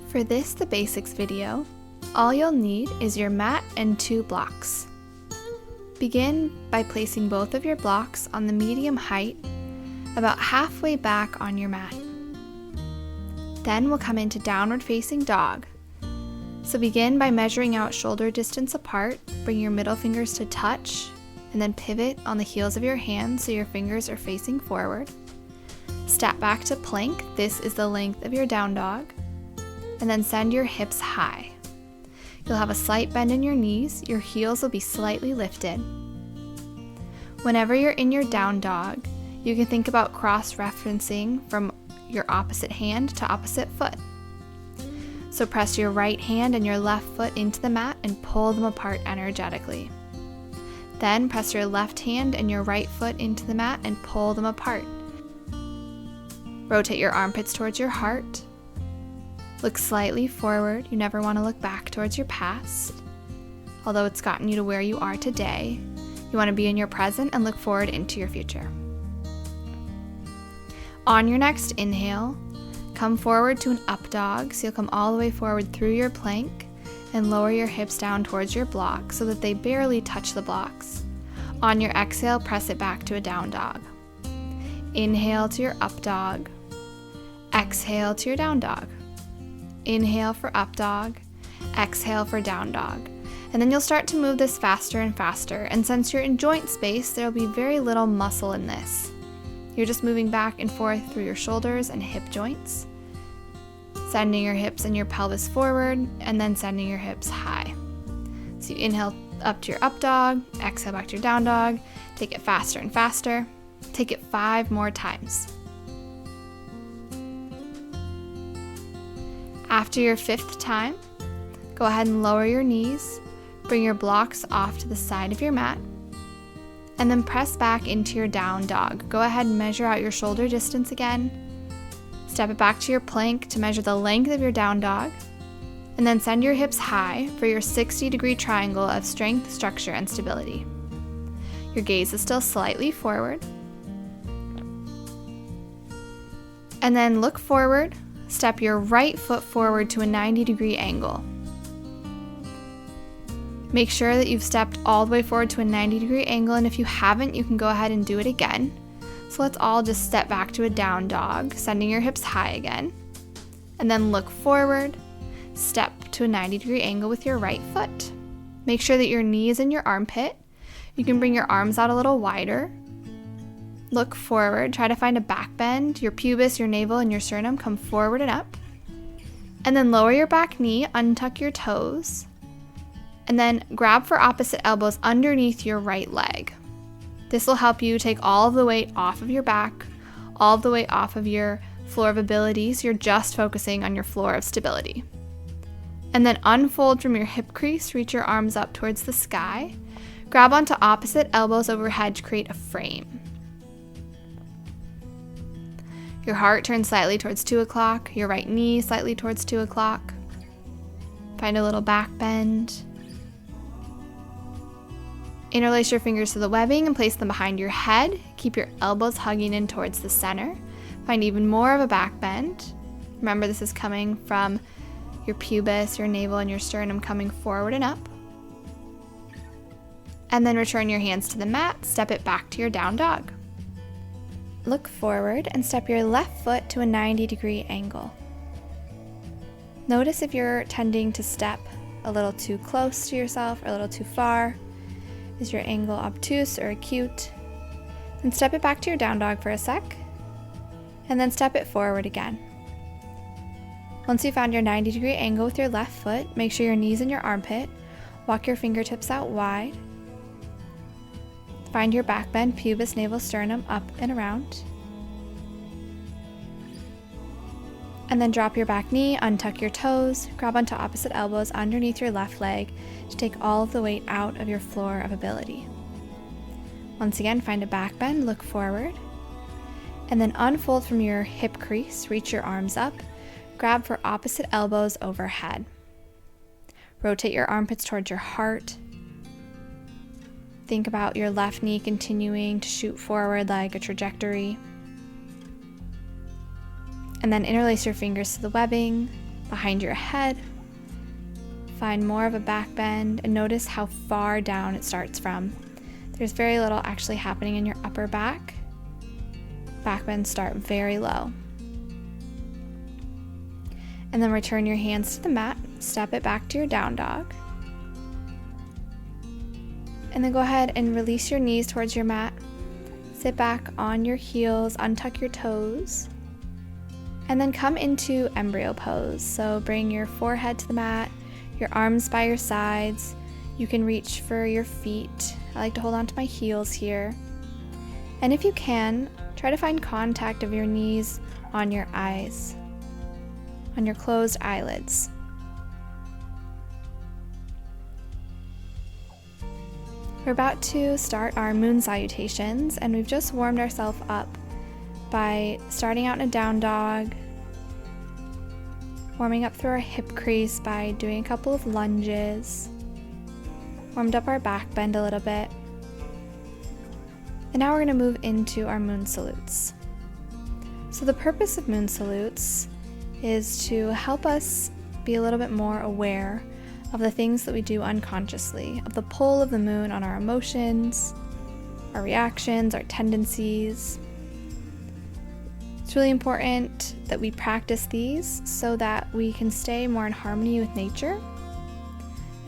For this The Basics video, all you'll need is your mat and 2 blocks. Begin by placing both of your blocks on the medium height, about halfway back on your mat. Then we'll come into downward facing dog. So begin by measuring out shoulder distance apart, bring your middle fingers to touch, and then pivot on the heels of your hands so your fingers are facing forward. Step back to plank, this is the length of your down dog, and then send your hips high. You'll have a slight bend in your knees, your heels will be slightly lifted. Whenever you're in your down dog, you can think about cross-referencing from your opposite hand to opposite foot. So press your right hand and your left foot into the mat and pull them apart energetically. Then press your left hand and your right foot into the mat and pull them apart. Rotate your armpits towards your heart. Look slightly forward. You never want to look back towards your past. Although it's gotten you to where you are today, you want to be in your present and look forward into your future. On your next inhale, come forward to an up dog, so you'll come all the way forward through your plank and lower your hips down towards your block so that they barely touch the blocks. On your exhale, press it back to a down dog. Inhale to your up dog. Exhale to your down dog. Inhale for up dog, exhale for down dog. And then you'll start to move this faster and faster, and since you're in joint space, there'll be very little muscle in this. You're just moving back and forth through your shoulders and hip joints, sending your hips and your pelvis forward, and then sending your hips high. So you inhale up to your up dog, exhale back to your down dog, take it faster and faster. Take it 5 more times. After your 5th time, go ahead and lower your knees, bring your blocks off to the side of your mat, and then press back into your down dog. Go ahead and measure out your shoulder distance again. Step it back to your plank to measure the length of your down dog, and then send your hips high for your 60-degree triangle of strength, structure, and stability. Your gaze is still slightly forward. And then look forward. Step your right foot forward to a 90-degree angle. Make sure that you've stepped all the way forward to a 90-degree angle, and if you haven't, you can go ahead and do it again. So let's all just step back to a down dog, sending your hips high again. And then look forward, step to a 90-degree angle with your right foot. Make sure that your knee is in your armpit. You can bring your arms out a little wider. Look forward, try to find a back bend. Your pubis, your navel, and your sternum come forward and up. And then lower your back knee, untuck your toes, and then grab for opposite elbows underneath your right leg. This will help you take all of the weight off of your back, all of the weight off of your floor of ability, so you're just focusing on your floor of stability. And then unfold from your hip crease, reach your arms up towards the sky. Grab onto opposite elbows overhead to create a frame. Your heart turns slightly towards 2 o'clock, your right knee slightly towards 2 o'clock. Find a little back bend. Interlace your fingers to the webbing and place them behind your head. Keep your elbows hugging in towards the center. Find even more of a back bend. Remember, this is coming from your pubis, your navel, and your sternum coming forward and up. And then return your hands to the mat, step it back to your down dog. Look forward and step your left foot to a 90-degree angle. Notice if you're tending to step a little too close to yourself or a little too far. Is your angle obtuse or acute? Then step it back to your down dog for a sec, and then step it forward again. Once you found your 90-degree angle with your left foot, make sure your knee's in your armpit. Walk your fingertips out wide. Find your back bend, pubis, navel, sternum, up and around. And then drop your back knee, untuck your toes, grab onto opposite elbows underneath your left leg to take all of the weight out of your floor of ability. Once again, find a back bend, look forward, and then unfold from your hip crease, reach your arms up, grab for opposite elbows overhead. Rotate your armpits towards your heart. Think about your left knee continuing to shoot forward like a trajectory. And then interlace your fingers to the webbing. behind your head. Find more of a back bend and notice how far down it starts from. There's very little actually happening in your upper back. Back bends start very low. And then return your hands to the mat, step it back to your down dog. And then go ahead and release your knees towards your mat. Sit back on your heels, untuck your toes. And then come into embryo pose. So bring your forehead to the mat, your arms by your sides. You can reach for your feet. I like to hold on to my heels here. And if you can, try to find contact of your knees on your eyes, on your closed eyelids. We're about to start our moon salutations, and we've just warmed ourselves up by starting out in a down dog, warming up through our hip crease by doing a couple of lunges, warmed up our back bend a little bit. And now we're going to move into our moon salutes. So the purpose of moon salutes is to help us be a little bit more aware of the things that we do unconsciously, of the pull of the moon on our emotions, our reactions, our tendencies. It's really important that we practice these so that we can stay more in harmony with nature,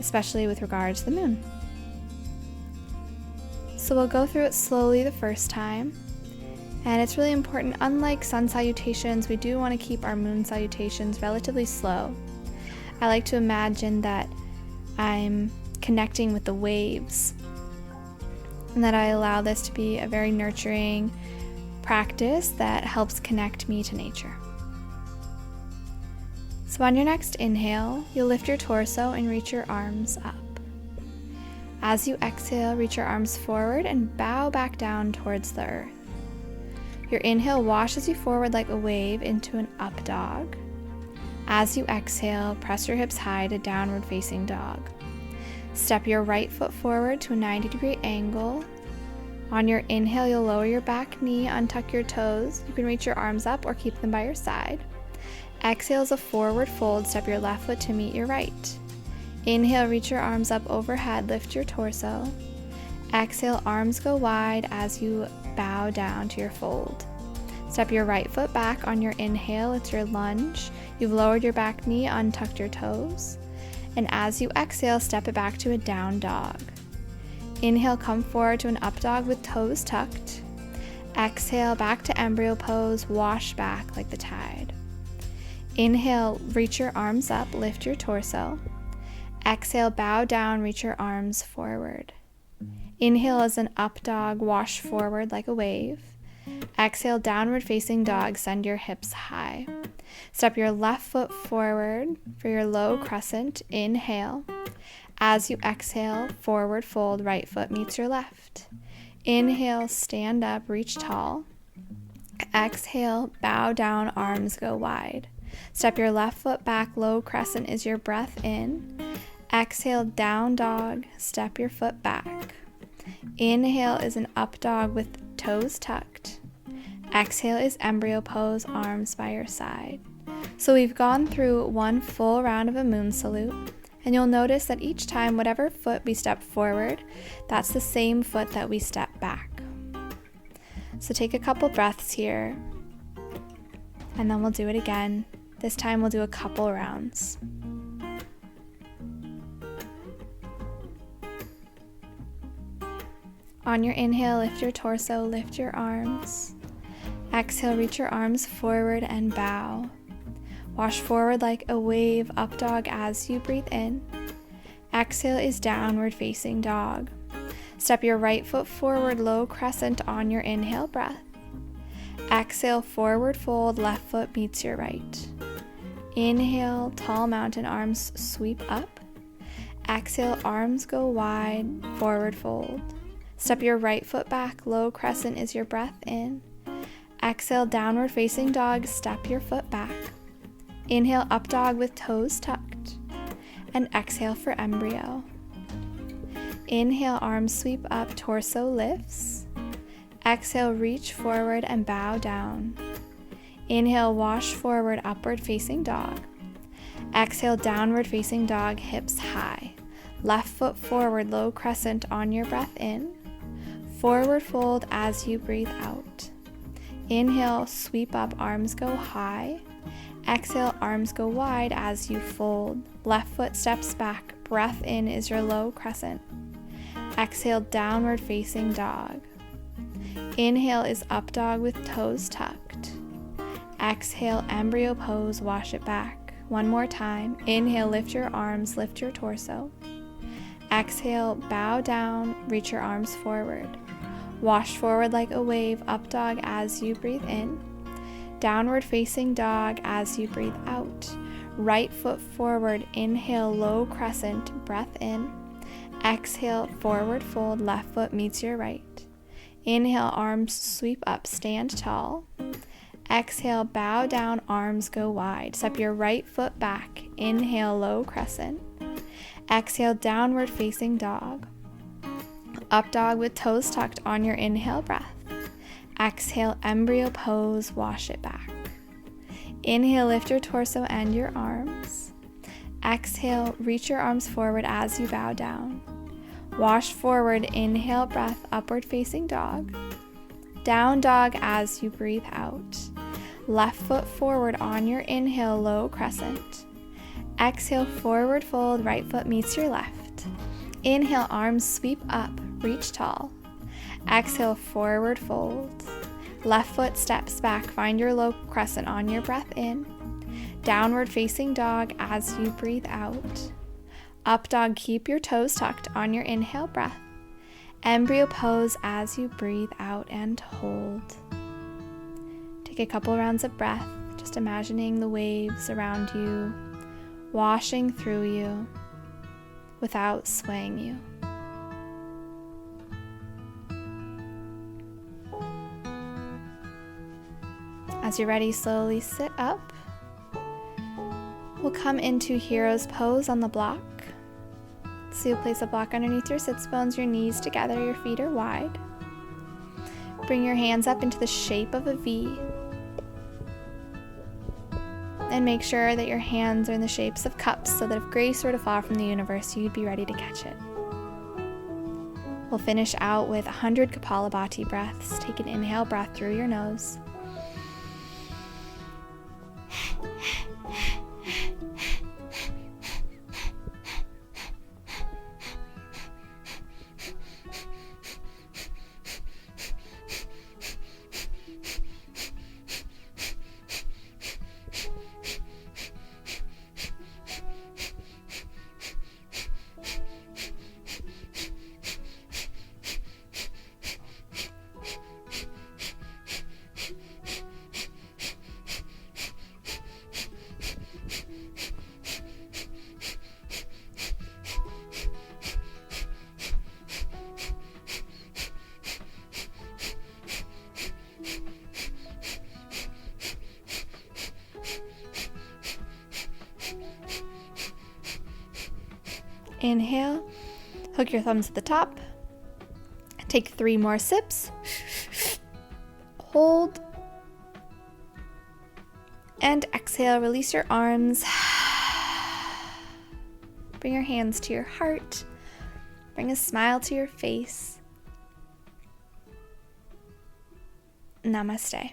especially with regard to the moon. So we'll go through it slowly the first time. And it's really important, unlike sun salutations, we do want to keep our moon salutations relatively slow. I like to imagine that I'm connecting with the waves and that I allow this to be a very nurturing practice that helps connect me to nature. So on your next inhale, you'll lift your torso and reach your arms up. As you exhale, reach your arms forward and bow back down towards the earth. Your inhale washes you forward like a wave into an up dog. As you exhale, press your hips high to downward facing dog. Step your right foot forward to a 90-degree angle. On your inhale, you'll lower your back knee, untuck your toes. You can reach your arms up or keep them by your side. Exhale is a forward fold. Step your left foot to meet your right. Inhale, reach your arms up overhead, lift your torso. Exhale, arms go wide as you bow down to your fold. Step your right foot back on your inhale, it's your lunge. You've lowered your back knee, untucked your toes. And as you exhale, step it back to a down dog. Inhale, come forward to an up dog with toes tucked. Exhale, back to embryo pose, wash back like the tide. Inhale, reach your arms up, lift your torso. Exhale, bow down, reach your arms forward. Inhale is an up dog, wash forward like a wave. Exhale, downward facing dog, send your hips high. Step your left foot forward for your low crescent, inhale. As you exhale, forward fold, right foot meets your left. Inhale, stand up, reach tall. Exhale, bow down, arms go wide. Step your left foot back, low crescent is your breath in. Exhale, down dog, step your foot back. Inhale is an up dog with toes tucked. Exhale is embryo pose, arms by your side. So we've gone through one full round of a moon salute, and you'll notice that each time, whatever foot we step forward, that's the same foot that we step back. So take a couple breaths here, and then we'll do it again. This time we'll do a couple rounds. On your inhale, lift your torso, lift your arms. Exhale, reach your arms forward and bow. Wash forward like a wave, up dog as you breathe in. Exhale is downward facing dog. Step your right foot forward, low crescent on your inhale breath. Exhale, forward fold, left foot meets your right. Inhale, tall mountain, arms sweep up. Exhale, arms go wide, forward fold. Step your right foot back, low crescent is your breath in. Exhale, downward facing dog, step your foot back. Inhale, up dog with toes tucked. And exhale for embryo. Inhale, arms sweep up, torso lifts. Exhale, reach forward and bow down. Inhale, wash forward, upward facing dog. Exhale, downward facing dog, hips high. Left foot forward, low crescent on your breath in. Forward fold as you breathe out. Inhale, sweep up, arms go high. Exhale, arms go wide as you fold. Left foot steps back, breath in is your low crescent. Exhale, downward facing dog. Inhale is up dog with toes tucked. Exhale, embryo pose, wash it back. One more time. Inhale, lift your arms, lift your torso. Exhale, bow down, reach your arms forward. Wash forward like a wave, up dog as you breathe in. Downward facing dog as you breathe out. Right foot forward, inhale, low crescent, breath in. Exhale, forward fold, left foot meets your right. Inhale, arms sweep up, stand tall. Exhale, bow down, arms go wide. Step your right foot back. Inhale, low crescent. Exhale, downward facing dog. Up dog with toes tucked on your inhale breath. Exhale, embryo pose, wash it back. Inhale, lift your torso and your arms. Exhale, reach your arms forward as you bow down. Wash forward, inhale, breath, upward facing dog. Down dog as you breathe out. Left foot forward on your inhale, low crescent. Exhale, forward fold, right foot meets your left. Inhale, arms sweep up, reach tall. Exhale, forward fold. Left foot steps back, find your low crescent on your breath in. Downward facing dog as you breathe out. Up dog, keep your toes tucked on your inhale breath. Embryo pose as you breathe out and hold. Take a couple rounds of breath, just imagining the waves around you, washing through you without swaying you. As you're ready, slowly sit up. We'll come into hero's pose on the block. So you'll place a block underneath your sits bones, your knees together, your feet are wide. Bring your hands up into the shape of a V. And make sure that your hands are in the shapes of cups so that if grace were to fall from the universe, you'd be ready to catch it. We'll finish out with 100 Kapalabhati breaths. Take an inhale breath through your nose. Inhale, hook your thumbs at the top. Take 3 more sips. Hold. And exhale, release your arms. Bring your hands to your heart. Bring a smile to your face. Namaste.